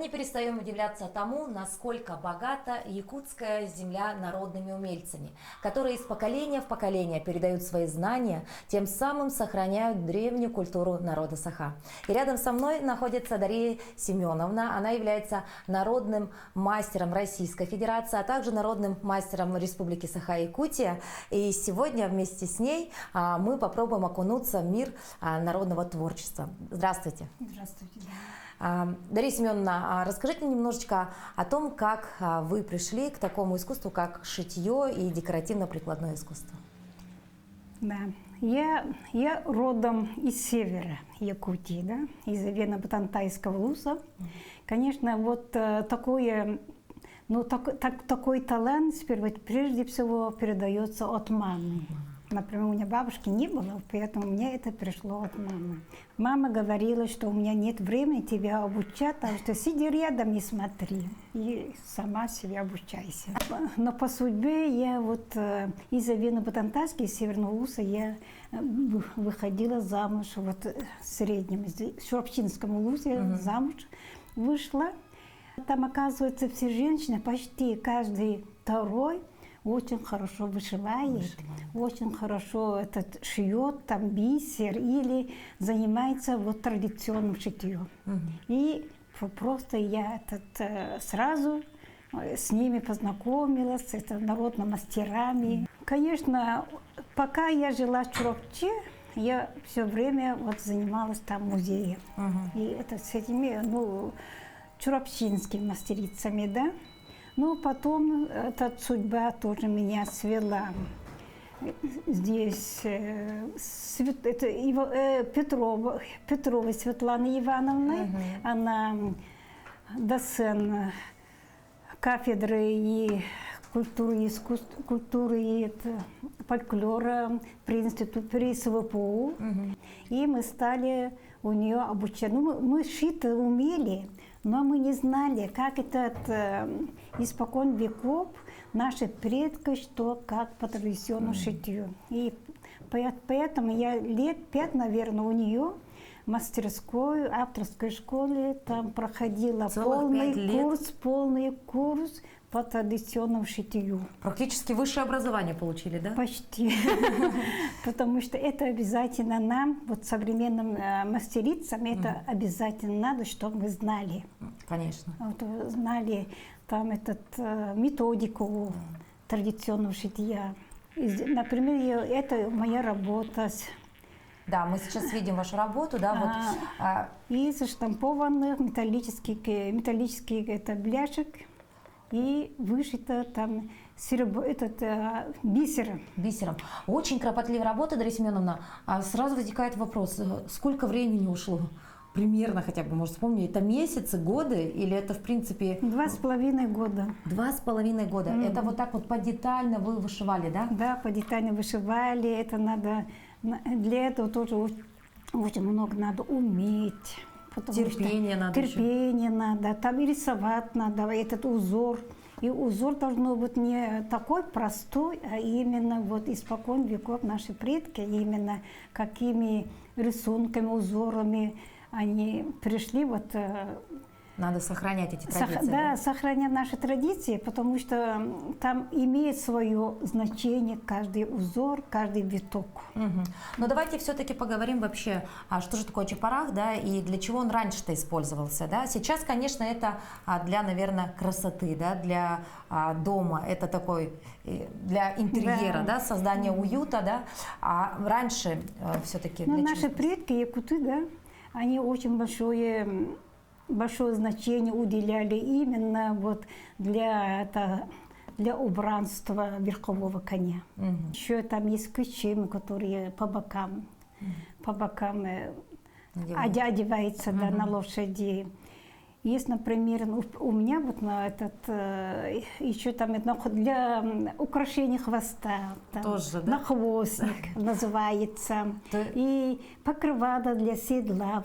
не перестаем удивляться тому, насколько богата якутская земля народными умельцами, которые из поколения в поколение передают свои знания, тем самым сохраняют древнюю культуру народа Саха. И рядом со мной находится Дарья Семеновна. Она является народным мастером Российской Федерации, а также народным мастером Республики Саха-Якутия. И сегодня вместе с ней мы попробуем окунуться в мир народного творчества. Здравствуйте. Здравствуйте. Дарья Семеновна, расскажите немножечко о том, как вы пришли к такому искусству, как шитье и декоративно-прикладное искусство. Да, я родом из севера Якутии, да, из Вено-Батантайского луса. Конечно, вот такой талант прежде всего передается от мамы. Например, у меня бабушки не было, поэтому мне это пришло от мамы. Мама говорила, что у меня нет времени тебя обучать, так что сиди рядом и смотри, и сама себя обучайся. Но по судьбе я вот из-за Вено-Батантайска, из Северного Луса, я выходила замуж вот в среднем, в Шуропчинском Лусе замуж вышла. Там, оказывается, все женщины, почти каждый второй, очень хорошо вышивает, очень хорошо шьет, там бисер или занимается вот традиционным шитьем. И просто я сразу с ними познакомилась, это народными мастерами. Конечно, пока я жила в Чоропче, я все время вот занималась там музеем. И это с этими, чоропчинскими мастерицами, да. Но потом эта судьба тоже меня свела. Здесь Петрова Светлана Ивановна, она доцент кафедры и культуры и фольклора при СВПУ. И мы стали у нее обучать. Мы шить умели, но мы не знали, как это испокон веков наши предки, что как по традиционному шитью. И поэтому я лет 5, наверное, у нее в мастерской, авторской школе там проходила полный курс по традиционному шитью. Практически высшее образование получили, да? Почти. Потому что это обязательно нам, вот современным мастерицам, это обязательно надо, чтобы мы знали. Конечно. Вот, знали там методику традиционного шитья. Например, это моя работа. Да, мы сейчас видим вашу работу, да, из заштампованных металлических бляшек. И вышито там бисером. Бисером. Очень кропотливая работа, Дарья Семеновна. А сразу возникает вопрос, сколько времени ушло? Примерно хотя бы, может, вспомнить, это месяцы, годы или это, в принципе… 2,5 года. 2,5 года. Это вот так вот подетально вы вышивали, да? Да, подетально вышивали. Это надо, для этого тоже очень много надо уметь. Терпение надо, там и рисовать надо, этот узор. И узор должно быть не такой простой, а именно вот испокон веков наши предки, именно какими рисунками, узорами они пришли вот… Надо сохранять эти традиции. Да, сохранять наши традиции, потому что там имеет свое значение каждый узор, каждый виток. Но давайте все-таки поговорим вообще, что же такое чапарах, да, и для чего он раньше-то использовался, да. Сейчас, конечно, это для, наверное, красоты, да, для дома, это такой, для интерьера, да, создания уюта, да. А раньше все-таки… Наши предки, якуты, да, они очень большое значение уделяли именно вот для убранства верхового коня. Еще там есть кычимы, которые по бокам одеваются на лошади. Есть, например, у меня вот еще там для украшения хвоста, тоже, да? нахвостник называется. И покрывало для седла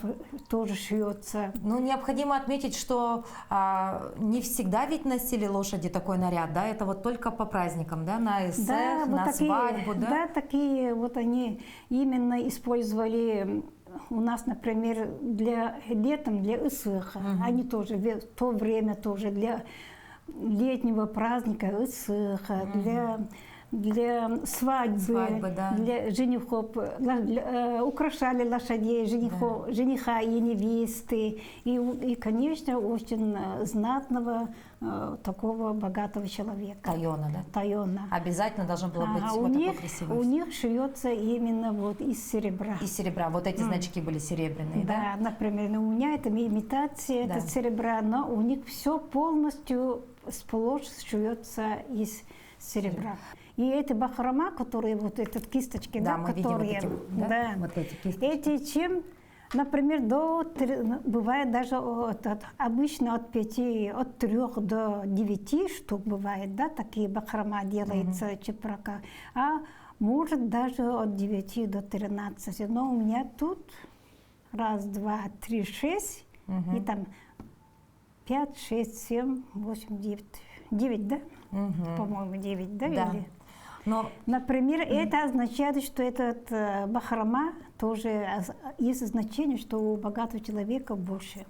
тоже шьется. Ну, необходимо отметить, что не всегда ведь носили лошади такой наряд, да? Это вот только по праздникам, да? На эсэх, да, на свадьбу, да? Да, такие вот они именно использовали у нас, например, летом для ысыха, они тоже в то время тоже для летнего праздника ысыха, для свадьбы, да. для женихов, украшали лошадей, жениха и невесты. И, конечно, очень знатного, такого богатого человека. Тайона, да? Тайона. Обязательно должно было быть А вот у такое них, красивое. у них шьется именно вот из серебра. Из серебра. Вот эти значки были серебряные, да? Да, например, у меня это имитация, Да. это серебра, но у них все полностью сплошь шьется из серебра. И эти бахрома, которые вот эти кисточки, Да, да, мы видим которые, вот эти, да? Вот эти кисточки. эти чем, например, бывает даже обычно от 3 до 9 штук бывает, да, такие бахрома делается чепрака, а может даже от 9 до 13. Но у меня тут 1, 2, 3, 6, и там 5, 6, 7, 8, 9. 9, да? По-моему, 9, да? Да. Или... Но Например, это означает, что этот бахрома тоже есть значение, что у богатого человека больше.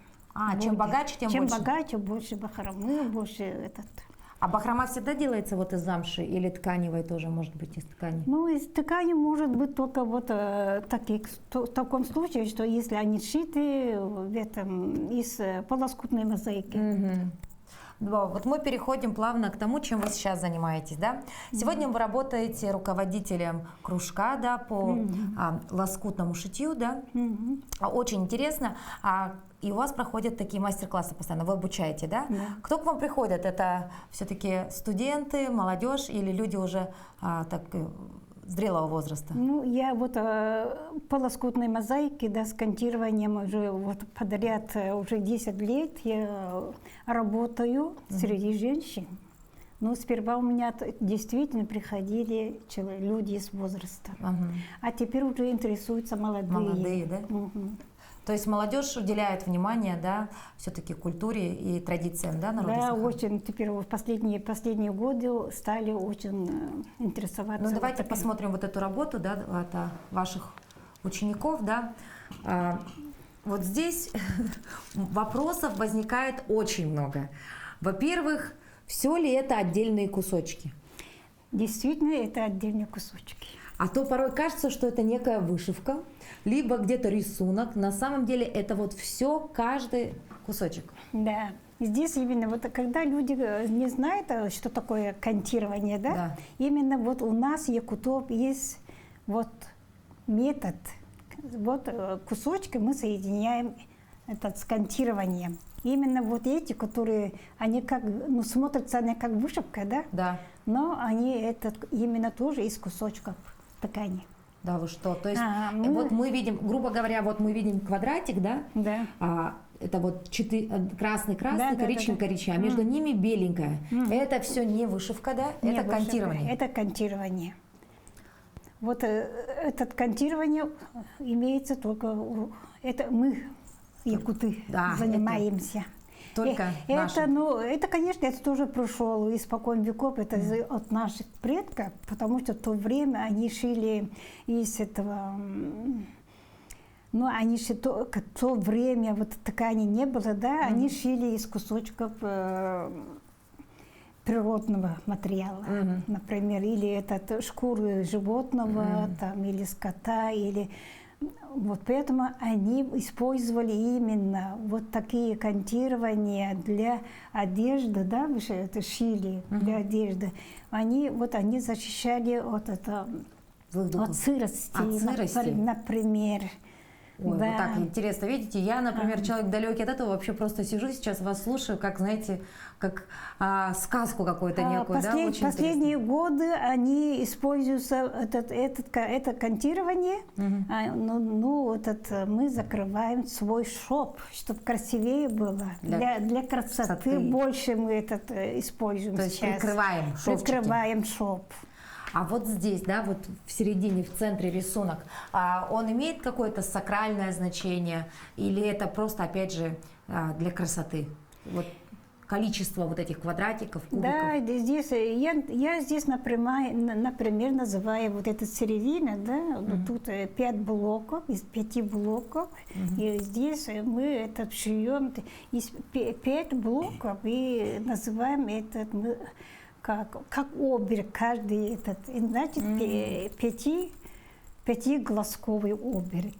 чем богаче, тем чем больше. богаче, больше бахромы, больше этот. А бахрома всегда делается вот из замши или тканевой тоже, может быть, из ткани? Ну, из ткани может быть только вот в таком случае, что если они сшиты из полоскутной мозаики. Да, вот мы переходим плавно к тому, чем вы сейчас занимаетесь, да? Сегодня вы работаете руководителем кружка, да, по лоскутному шитью, да? Очень интересно. И у вас проходят такие мастер-классы постоянно, вы обучаете, да? Да. Кто к вам приходит? Это все-таки студенты, молодежь или люди уже зрелого возраста? Ну, я вот по лоскутной мозаике, да, с кантированием уже вот подряд уже 10 лет я работаю среди женщин. Но сперва у меня действительно приходили люди с возраста. А теперь уже интересуются молодые. Молодые, да? То есть молодежь уделяет внимание, да, все-таки культуре и традициям, да, народа Да, Саха? очень. Теперь в последние годы стали очень интересоваться. Ну, давайте посмотрим вот эту работу, да, от ваших учеников, да. Вот здесь вопросов возникает очень много. Во-первых, все ли это отдельные кусочки? Действительно, это отдельные кусочки. А то порой кажется, что это некая вышивка, либо где-то рисунок. На самом деле это вот все, каждый кусочек. Да. Здесь именно вот когда люди не знают, что такое кантирование, да? Да. Именно вот у нас, якутов, есть вот метод. Вот кусочки мы соединяем с кантированием. Именно вот эти, которые, они как, ну, смотрятся они как вышивка, да? Да. Но они именно тоже из кусочков ткани. Да, вы что? То есть мы- вот мы видим, грубо говоря, вот мы видим квадратик, да? Да. Это вот красный, Да, коричневый, да. коричневый, а между ними беленькое. Это все не вышивка, да? Не Это вышивка, кантирование. Это кантирование. Вот это кантирование имеется только... Это мы, якуты, Да, занимаемся. Только наши. Это, конечно, это тоже прошло испокон веков, это от наших предков, потому что в то время они шили из этого... Ну, они же в то время вот ткани не было, да, они шили из кусочков природного материала, например, или шкуры животного, там, или скота, или... Вот поэтому они использовали именно вот такие кантирования для одежды, да, это шили для одежды. Они защищали от сырости, От сырости. например. Ой, Да. вот так интересно, видите, я, например, человек далекий от этого, вообще просто сижу сейчас, вас слушаю, как, знаете, как сказку какую-то некую, да, очень Последние годы они используются, это кантирование, мы закрываем свой шоп, чтобы красивее было, для красоты больше мы используем. То есть сейчас. прикрываем шовчики. Прикрываем шоп. А вот здесь, да, вот в середине, в центре рисунок, он имеет какое-то сакральное значение или это просто, опять же, для красоты? Вот количество вот этих квадратиков, кубиков? Да, здесь, я здесь, например, называю вот это середина, да, вот тут 5 блоков, из 5 блоков, и здесь мы это шьем из 5 блоков и называем этот мы как оберег, каждый этот, и, значит, 5-глазковый оберег.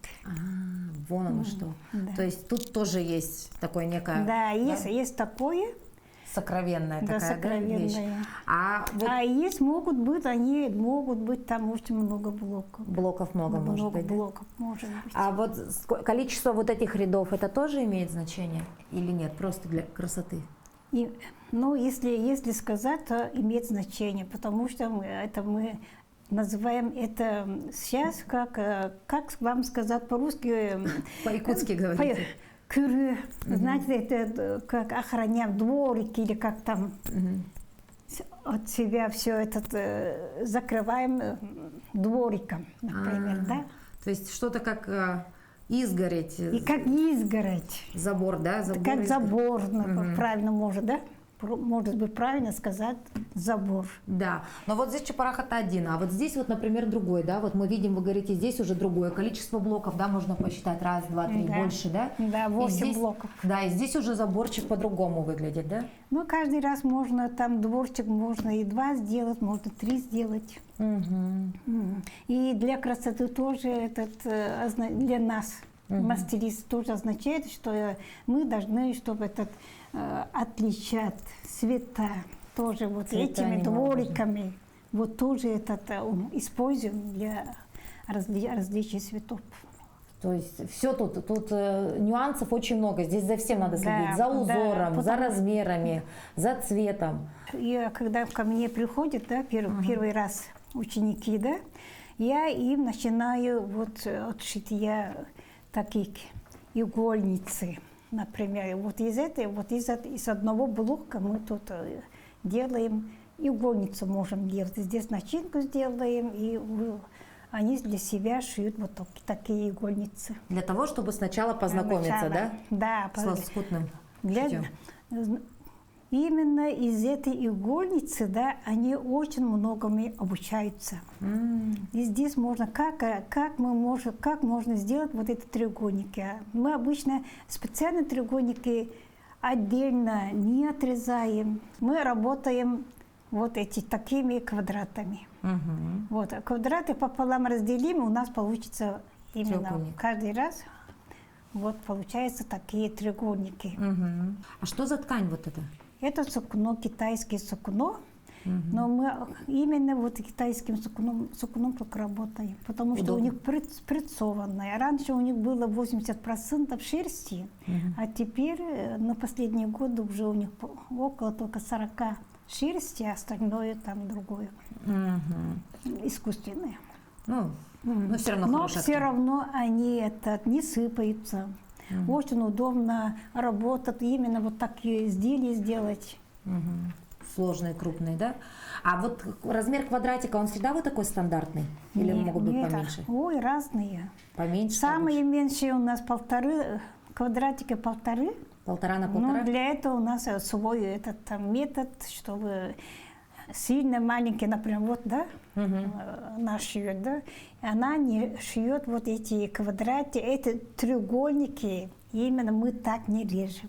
Вон оно что. Да. То есть тут тоже есть такое некое... Да, есть такое. Сокровенная Да, такая, сокровенная. вещь. А вот А есть, могут быть там очень много блоков. блоков много может быть, да? блоков может быть. А вот количество вот этих рядов, это тоже имеет значение или нет? Просто для красоты? И, ну, если сказать, то имеет значение, потому что мы называем это сейчас, как вам сказать по-русски? По-якутски говорите. Кюры, знаете, это как охраняем дворики или как там от себя все это закрываем двориком, например, да? То есть что-то как изгородь. И как изгородь. Забор, да? Забор, Как изгородь. забор, правильно может, да? Может быть, правильно сказать забор. Да, но вот здесь Чапарахата один, а вот здесь вот, например, другой, да, вот мы видим, вы говорите, здесь уже другое количество блоков, да, можно посчитать, 1, 2, 3, Да. больше, да? Да, 8 И здесь, блоков. Да, и здесь уже заборчик по-другому выглядит, да? Ну, каждый раз можно, там дворчик можно и 2 сделать, можно 3 сделать. И для красоты тоже для нас, мастерист, тоже означает, что мы должны, чтобы отличать цвета тоже вот Цвета этими немаловажно. двориками. Вот тоже используем для различий цветов. То есть все тут нюансов очень много, здесь за всем надо следить, Да, за узором, да, за размерами, за цветом. И когда ко мне приходят, да, первый раз ученики, да, я им начинаю вот от шитья таких игольницы. Например, вот из одного блока мы тут делаем игольницу, можем делать. Здесь начинку сделаем, и они для себя шьют вот такие игольницы. Для того, чтобы сначала познакомиться, да? Да, С лоскутным для, шитьем. именно из этой игольницы, да, они очень многому обучаются. И здесь можно, как можно сделать вот эти треугольники. Мы обычно специально треугольники отдельно не отрезаем. Мы работаем вот такими квадратами. Вот, квадраты пополам разделим, у нас получится именно Треугольник. каждый раз. Вот получаются такие треугольники. А что за ткань вот это? Это сукно, китайское сукно, но мы именно вот китайским сукном только работаем, потому что у них спрессованное. Раньше у них было 80% шерсти, а теперь на последние годы уже у них около только 40 шерсти, а остальное там другое, искусственное. Но все равно Но хорошая все ткань. равно они не сыпаются. Очень удобно работать, именно вот такие изделия сделать. Сложные, крупные, да? А вот размер квадратика, он всегда вот такой стандартный? Или могут быть Нет, поменьше? Ой, разные. Поменьше? Самые меньшие у нас квадратика 1,5. 1,5 на 1,5? Но для этого у нас свой метод, чтобы сильно маленький, например, вот, да, она шьет, да, и она не шьет вот эти квадраты, эти треугольники, именно мы так не режем.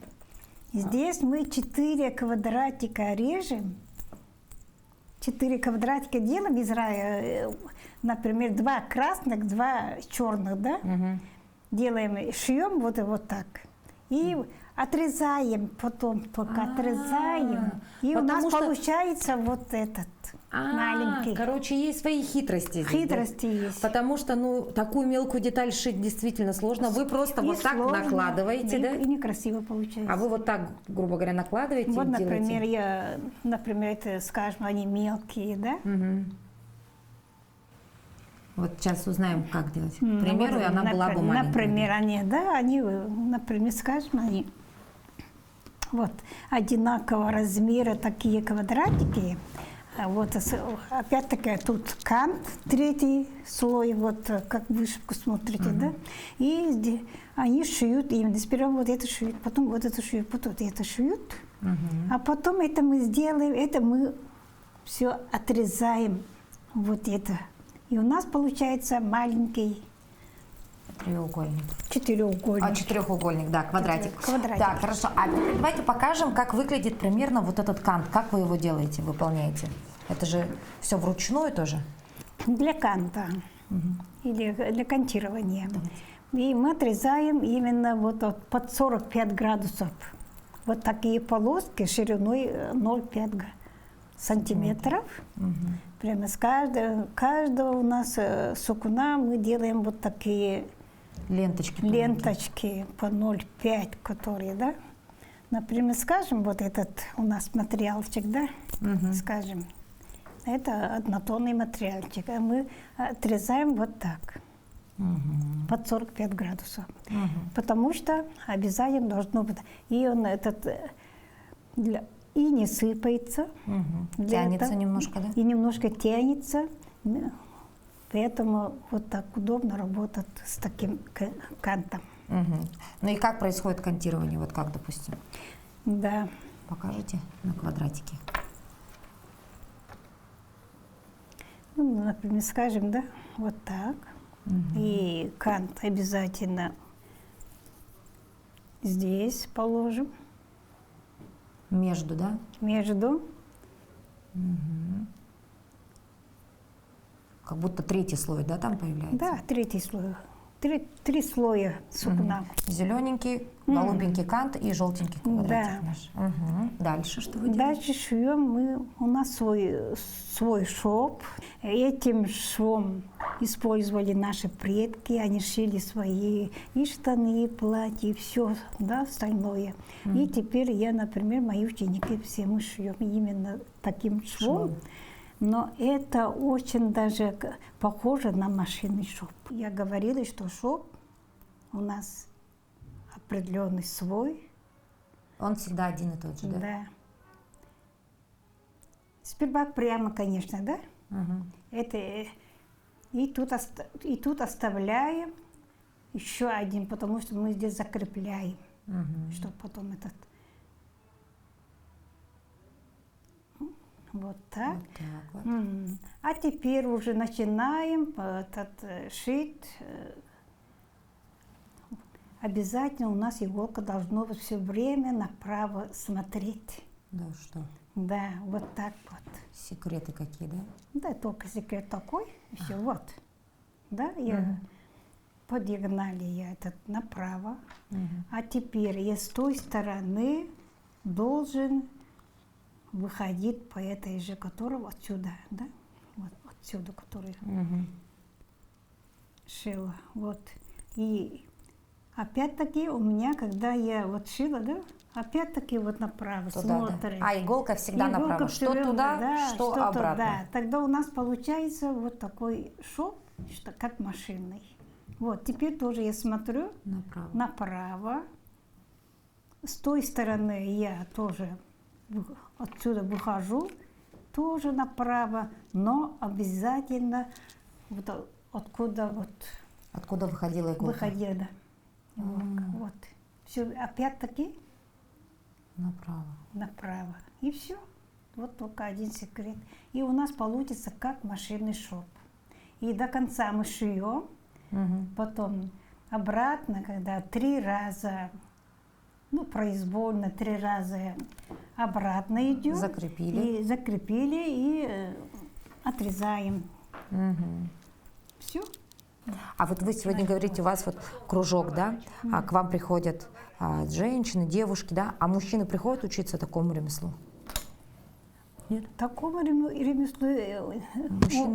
Здесь мы 4 квадратика режем, 4 квадратика делаем из рая, например, 2 красных, 2 черных, да, делаем, шьем вот так. И отрезаем, потом только отрезаем. И у нас получается вот этот маленький. Короче, есть свои хитрости здесь, Хитрости да? есть. Потому что, такую мелкую деталь шить действительно сложно. Вы просто И вот так сложно, накладываете, да? И некрасиво получается. А вы вот так, грубо говоря, накладываете Вот, и например, делаете? это, скажем, они мелкие, да? Вот сейчас узнаем, как делать. К примеру, и она была бы маленькая. Например, например, скажем, они вот одинакового размера такие квадратики. Вот, опять-таки, тут кант, 3 слой, вот, как вышивку смотрите, да? И они шьют, именно сперва вот это шьют, потом вот это шьют, потом вот это шьют, А потом это мы сделаем, это мы все отрезаем, вот это. И у нас получается маленький Треугольник. четырехугольник. Четырехугольник, да, квадратик. Квадратик. Так, хорошо. А теперь давайте покажем, как выглядит примерно вот этот кант. Как вы его делаете, выполняете? Это же все вручную тоже? Для канта или для кантирования. И мы отрезаем именно вот под 45 градусов. Вот такие полоски шириной 0,5 сантиметров. Прямо с каждого у нас сукна мы делаем вот такие ленточки по 0,5, которые, да. Например, скажем, вот этот у нас материалчик, да, скажем, это однотонный материальчик, а мы отрезаем вот так, под 45 градусов, потому что обязательно должно быть, и он этот, и не сыпается, Тянется немножко, да? и немножко тянется, поэтому вот так удобно работать с таким кантом. Ну и как происходит кантирование, вот как, допустим? Да. Покажите на квадратике. Ну, например, скажем, да, вот так. И кант обязательно здесь положим. Между, да? Между. Как будто третий слой, да, там появляется? Да, третий слой. Три слоя сукна. Зелененький, голубенький кант и желтенький квадратик Да. наш. Дальше что вы делаете? Дальше шьем мы, у нас свой шов. Этим швом использовали наши предки, они шили свои и штаны, и платья, и все, да, остальное. И теперь я, например, мои ученики, все мы шьем именно таким швом. Но это очень даже похоже на машинный шов. Я говорила, что шов у нас определенный свой. Он всегда один и тот же, да? Да. Сперва прямо, конечно, да? Это и тут оставляем еще один, потому что мы здесь закрепляем, чтобы потом этот. Вот так. Вот так вот. А теперь уже начинаем шить. Обязательно у нас иголка должна быть все время направо смотреть. Да, что? Да, вот так вот. Секреты какие, да? Да, только секрет такой, все, вот. Да, я по диагонали я этот направо. А теперь я с той стороны должен выходить по этой же, которого отсюда, да? Вот отсюда, который шила. Вот. И опять-таки у меня, когда я вот шила, да, опять-таки вот направо смотрим. Да. А иголка всегда направо. Что туда, да, что обратно. Туда. Тогда у нас получается вот такой шов, как машинный. Вот, теперь тоже я смотрю направо. С той стороны я тоже отсюда выхожу, тоже направо, но обязательно вот откуда вот. Откуда выходила иголка? Выходила, да. Вот. Все, опять-таки направо. И все. Вот только один секрет. И у нас получится как машинный шов. И до конца мы шьем, потом обратно, когда 3 раза, ну, произвольно 3 раза обратно идем. Закрепили и отрезаем. Все. А вот вы сегодня говорите, у вас вот кружок, да? А к вам приходят женщины, девушки, да? А мужчины приходят учиться такому ремеслу? Нет? Такого ремесла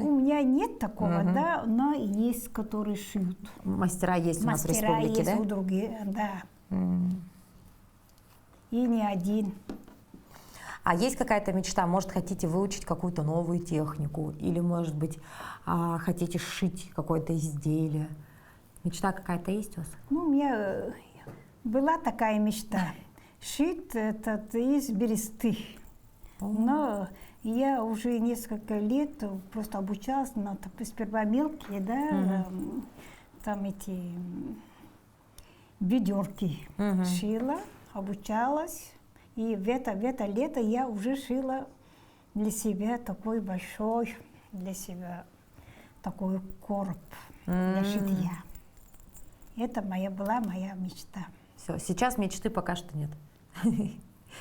у меня нет такого, да, но есть, которые шьют. Мастера есть у нас в республике, есть да? у других, да. И не один. А есть какая-то мечта? Может, хотите выучить какую-то новую технику? Или, может быть, хотите сшить какое-то изделие? Мечта какая-то есть у вас? Ну, у меня была такая мечта. Шить этот из бересты. Но я уже несколько лет просто обучалась, но сперва мелкие, да, там эти ведерки шила, обучалась. И в это лето я уже шила для себя такой большой, для себя такой короб для шитья. Это была моя мечта. Все, сейчас мечты пока что нет.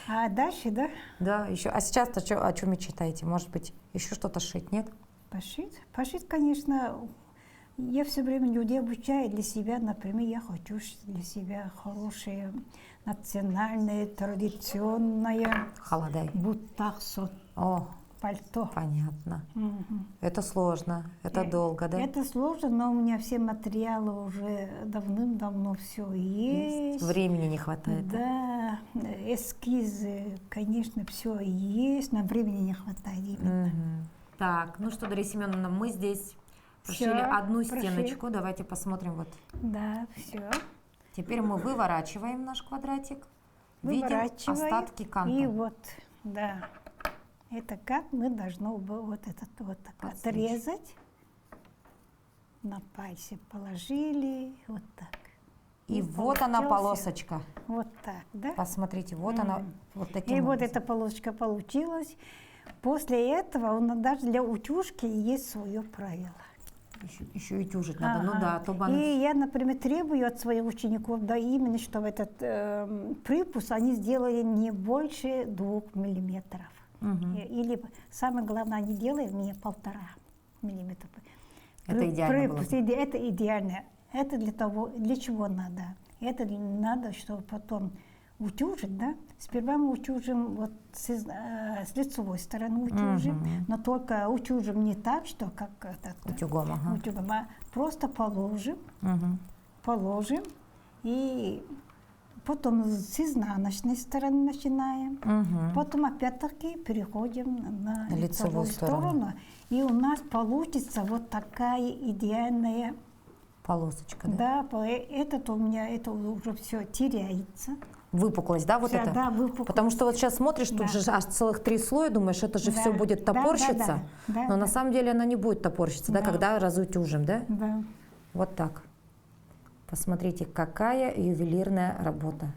А дальше, да? Да, еще. А сейчас-то о чем мечтаете? Может быть, еще что-то шить, нет? Пошить? Пошить, конечно, я все время людей обучаю для себя. Например, я хочу для себя хорошее, национальное, традиционное Холодай. бутаксон, О, пальто. понятно. Мгм. Это сложно, это долго, да? Это сложно, но у меня все материалы уже давным-давно все есть. Времени не хватает. Да, эскизы, конечно, все есть, но времени не хватает именно. Мгм. Так, ну что, Дарья Семеновна, мы здесь прошили Всё, одну прошили. стеночку. Давайте посмотрим. Вот. Да, все. Теперь мы выворачиваем наш квадратик. Видим остатки канта. И вот, да, это как мы должны вот этот вот так Подстричь. отрезать. На пальцы положили, вот так. И вот она получился полосочка. Вот так, да? Посмотрите, вот она вот таким И вот образом. эта полосочка получилась. После этого у нас даже для утюжки есть свое правило. Еще и тюжить надо. Ну Ага. да, а то бы она- И я, например, требую от своих учеников, да, именно, чтобы этот припуск они сделали не больше 2 миллиметров. Мгм. Или, самое главное, они делают мне 1,5 миллиметра. Это идеально было Припуск, бы. это идеально. Это для того, для чего надо? Это надо, чтобы потом утюжить, да? Сперва мы утюжим вот с лицевой стороны утюжим, Мгм. но только утюжим не так, что как этот, Утюгом, ага. утюгом, а просто положим, Мгм. и потом с изнаночной стороны начинаем. Мгм. Потом опять-таки переходим на лицевую лицевую сторону. сторону. И у нас получится вот такая идеальная, Полосочка, да? этот у меня, это уже все теряется. Выпуклость, да, вот Всё, это? да, выпуклость. Потому что вот сейчас смотришь, тут Да. же аж целых 3 слоя, думаешь, это же Да. все будет Да, да, топорщиться. да. Да, но на да. самом деле она не будет топорщиться, да, Да. когда разутюжим, да? Да. Вот так. Посмотрите, какая ювелирная работа.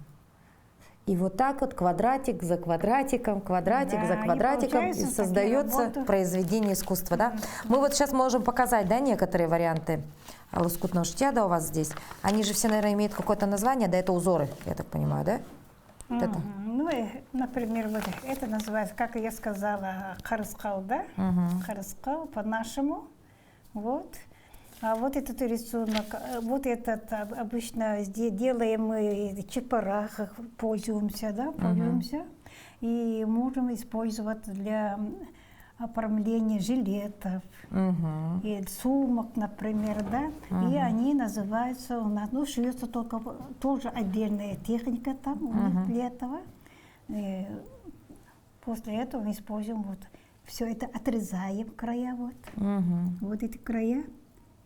И вот так вот квадратик за квадратиком, квадратик Да, за и квадратиком, и получаются такие создается работы. произведение искусства. Да? Мы вот сейчас можем показать, да, некоторые варианты лоскутного шитья, да, у вас здесь. Они же все, наверное, имеют какое-то название, да, это узоры, я так понимаю, да? Вот это. Мгм. Ну, например, вот это называется, как я сказала, харыскал, да? Мгм. Харыскал по-нашему. Вот. А вот этот рисунок, вот этот обычно делаем мы в чепарах, пользуемся, да, пользуемся. И можем использовать для оформления жилетов Мгм. и сумок, например, да. И они называются у нас, ну, шьется только тоже отдельная техника там у них для этого. И после этого мы используем вот все это, отрезаем края вот, Мгм. вот эти края,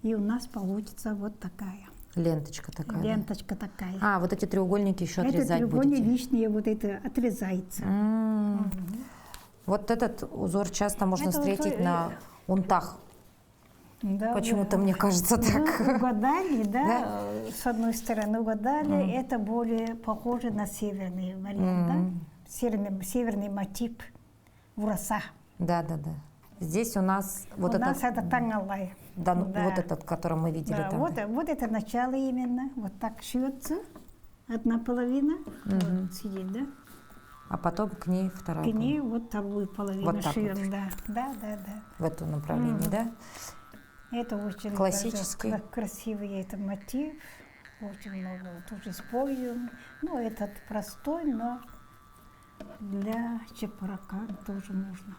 и у нас получится вот такая Ленточка такая. да? ленточка такая. А, вот эти треугольники еще Это отрезать треугольник будете. лишнее, вот это отрезается. Вот этот узор часто можно Это встретить узор, на унтах. Да, Почему-то мне кажется так. Вы угадали, да? С одной стороны угадали, это более похоже на северный вариант, да? Северный мотив ураса. Да, да, да. Здесь у нас вот У этот, нас это тангалай. да, ну, да. вот этот, который мы видели Да, там. вот, да. вот это начало именно, вот так шьется, одна половина, вот сидит, да? А потом к ней вторая. К ней вот вторую половину Вот так шьем, вот. да, да, да, да. В этом направлении, да? Это очень Классический. даже красивый это мотив, очень много тоже используем. Ну, этот простой, но для чепрака тоже можно.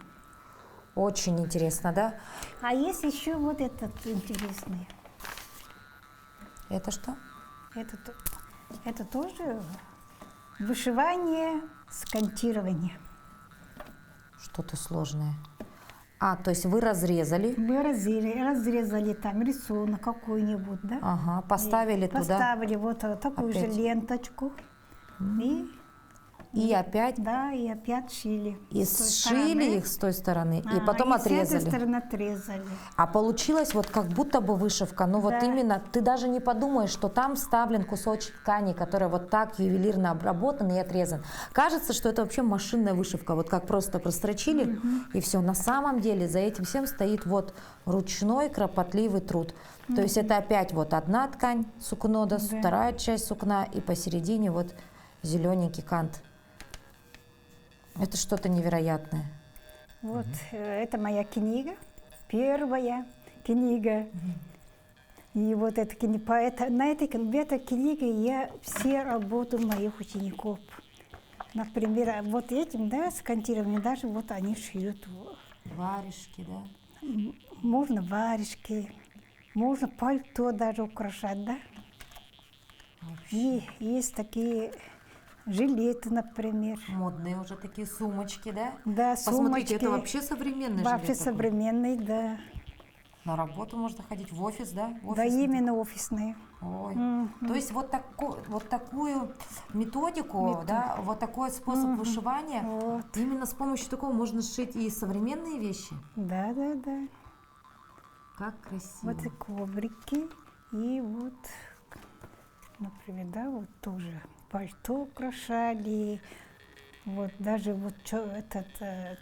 Очень интересно, да? А есть еще вот этот интересный. Это что? Это тоже вышивание с кантированием. Что-то сложное. А, то есть вы разрезали, Мы разрезали там рисунок какой-нибудь, да? ага, поставили туда. Поставили вот такую же Опять. ленточку. И и опять, Да, и опять шили. и С той сшили стороны. их с той стороны, и потом и с этой отрезали. стороны отрезали. А получилось вот как будто бы вышивка, ну вот Да. именно, ты даже не подумаешь, что там вставлен кусочек ткани, который вот так ювелирно обработан и отрезан. Кажется, что это вообще машинная вышивка, вот как просто прострочили, и все. На самом деле за этим всем стоит вот ручной кропотливый труд. То есть это опять вот одна ткань сукно, да, Да. вторая часть сукна, и посередине вот зелененький кант. Это что-то невероятное. Вот, это моя книга, первая книга. И вот эта книга, в этой книге я все работы моих учеников. Например, вот этим, да, с кантирами, даже вот они шьют. Варежки, да? Можно варежки, можно пальто даже украшать, да. И есть такие жилеты, например. Модные уже такие сумочки, да? Да, Посмотрите, сумочки. это вообще современный Вообще жилет такой. современный, да. На работу можно ходить, в офис, да? В Да, офисный именно офисные. такой. Ой. То есть вот такую методику, да, вот такой способ вышивания, Вот. именно с помощью такого можно сшить и современные вещи. Да, да, да. Как красиво. Вот и коврики. И вот, например, да, вот тоже пальто украшали. Вот даже вот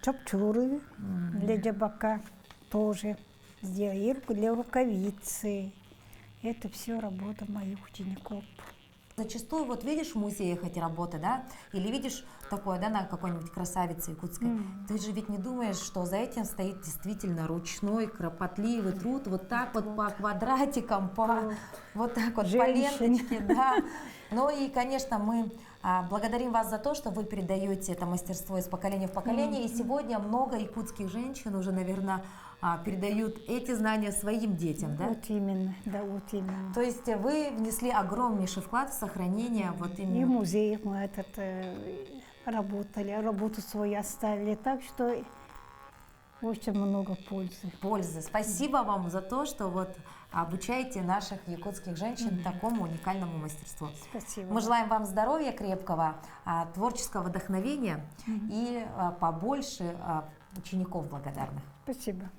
чопчуры для джабака тоже сделали. И для рукавицы. Это все работа моих учеников. Зачастую вот видишь в музеях эти работы, да, или видишь такое, да, на какой-нибудь красавице якутской, ты же ведь не думаешь, что за этим стоит действительно ручной, кропотливый труд, вот так вот по квадратикам, вот так вот по Женщин. ленточке, да. Ну и, конечно, мы благодарим вас за то, что вы передаете это мастерство из поколения в поколение, и сегодня много якутских женщин уже, наверное, передают эти знания своим детям, да? Вот именно, да, вот именно. То есть вы внесли огромнейший вклад в сохранение вот И в именно... музее мы работали, работу свою оставили. Так что очень много пользы. Спасибо вам за то, что вот обучаете наших якутских женщин такому уникальному мастерству. Спасибо. Мы желаем вам здоровья крепкого, творческого вдохновения и побольше учеников благодарных. Спасибо.